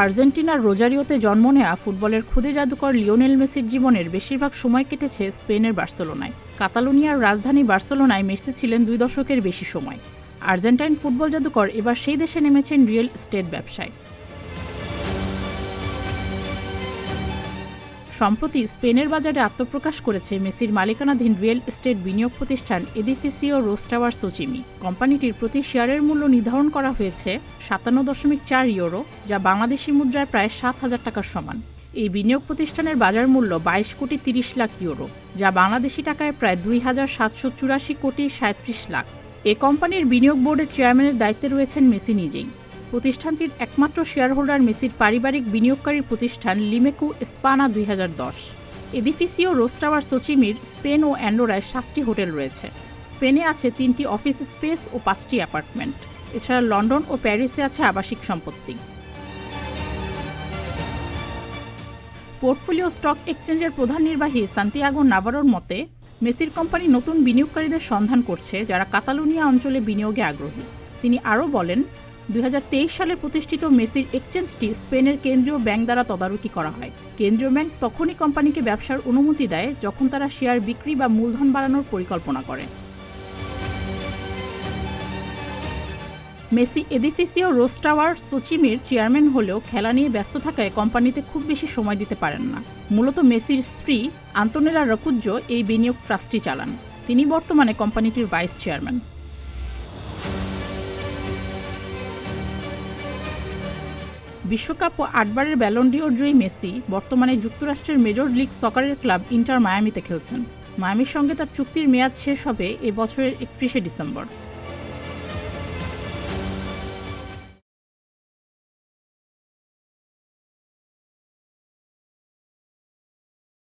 আর্জেন্টিনার রোজারিওতে জন্ম নেওয়া ফুটবলের খুদে জাদুকর লিওনেল মেসির জীবনের বেশিরভাগ সময় কেটেছে স্পেনের বার্সেলোনায়। কাতালুনিয়ার রাজধানী বার্সেলোনায় মেসি ছিলেন 2 দশকের বেশি সময়। আর্জেন্টাইন ফুটবল জাদুকর এবার সেই দেশে নেমেছেন রিয়েল এস্টেট ব্যবসায়। সম্প্রতি স্পেনের বাজারে আত্মপ্রকাশ করেছে মেসির মালিকানাধীন রিয়েল এস্টেট বিনিয়োগ প্রতিষ্ঠান এডিফিসিও রোস টাওয়ার সোচিমি। কোম্পানিটির প্রতি শেয়ারের মূল্য নির্ধারণ করা হয়েছে 57.4 ইউরো, যা বাংলাদেশি মুদ্রায় প্রায় 7,000 টাকার সমান। এই বিনিয়োগ প্রতিষ্ঠানের বাজার মূল্য 22 কোটি 30 লাখ ইউরো, যা বাংলাদেশি টাকায় প্রায় 2,784 কোটি 37 লাখ। এ কোম্পানির বিনিয়োগ বোর্ডের চেয়ারম্যানের দায়িত্বে রয়েছেন মেসি নিজেই। প্রতিষ্ঠানটির একমাত্র শেয়ারহোল্ডার মেসির পারিবারিক বিনিয়োগকারী প্রতিষ্ঠান লিমেকু স্পানা 2010। এডিফিসিও রোস টাওয়ার সোচিমির স্পেন ও অ্যান্ডোরায় 7টি হোটেল রয়েছে। স্পেনে আছে 3টি অফিস স্পেস ও 5টি অ্যাপার্টমেন্ট। এছাড়া লন্ডন ও প্যারিসে আছে আবাসিক সম্পত্তি। পোর্টফোলিও স্টক এক্সচেঞ্জের প্রধান নির্বাহী সান্তিয়াগো নাভারোর মতে, মেসির কোম্পানি নতুন বিনিয়োগকারীদের সন্ধান করছে যারা কাতালুনিয়া অঞ্চলে বিনিয়োগে আগ্রহী। তিনি আরও বলেন, 2023 সালে প্রতিষ্ঠিত মেসির এক্সচেঞ্জটি স্পেনের কেন্দ্রীয় ব্যাংক দ্বারা তদারকি করা হয়। কেন্দ্রীয় ব্যাংক তখনই কোম্পানিকে ব্যবসার অনুমতি দেয় যখন তারা শেয়ার বিক্রি বা মূলধন বাড়ানোর পরিকল্পনা করে। মেসি এডিফিসিও রোস টাওয়ার সোচিমির চেয়ারম্যান হলেও খেলা নিয়ে ব্যস্ত থাকায় কোম্পানিতে খুব বেশি সময় দিতে পারেন না। মূলত মেসির স্ত্রী আন্তোনেলা রকুজ্জো এই বিনিয়োগ ট্রাস্টটি চালান। তিনি বর্তমানে কোম্পানিটির ভাইস চেয়ারম্যান। বিশ্বকাপ ও 8বারের ব্যালন ডিওর জয়ী মেসি বর্তমানে যুক্তরাষ্ট্রের মেজর লিগ সকারের ক্লাব ইন্টার মায়ামিতে খেলছেন। মায়ামির সঙ্গে তার চুক্তির মেয়াদ শেষ হবে এ বছরের 31শে ডিসেম্বর।